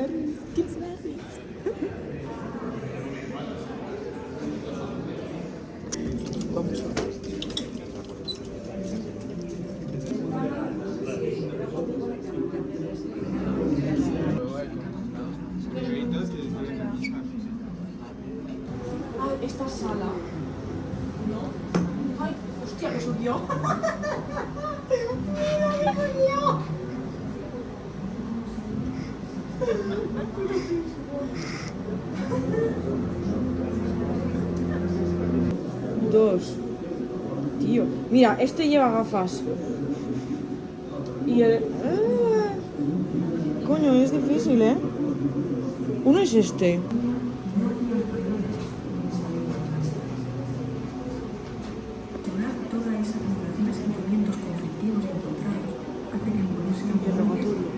berries. Kids berries. Vamos. Ay, esta sala. ¿No? Ay, hostia, me subió. Dos. Tío, mira, este lleva gafas. Y el... Coño, es difícil, ¿eh? Uno es este. Toda esa acumulación de sentimientos conflictivos y encontrados hace que el dolor sea Interrogatorio.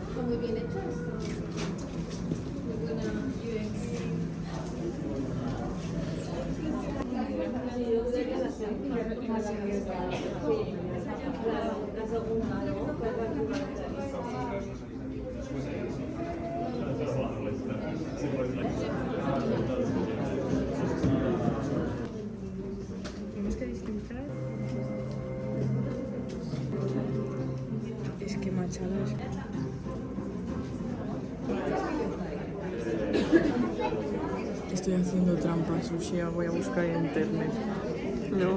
Está muy bien hecho esto. Muy buena UX. Tienes que distinguir. Es que machadas. Estoy haciendo trampa, Sushi. Voy a buscar en internet. No.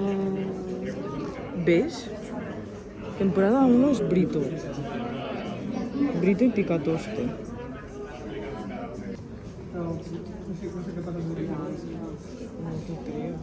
¿Ves? Temporada 1 es Brito. Brito y Picatoste. No te creo.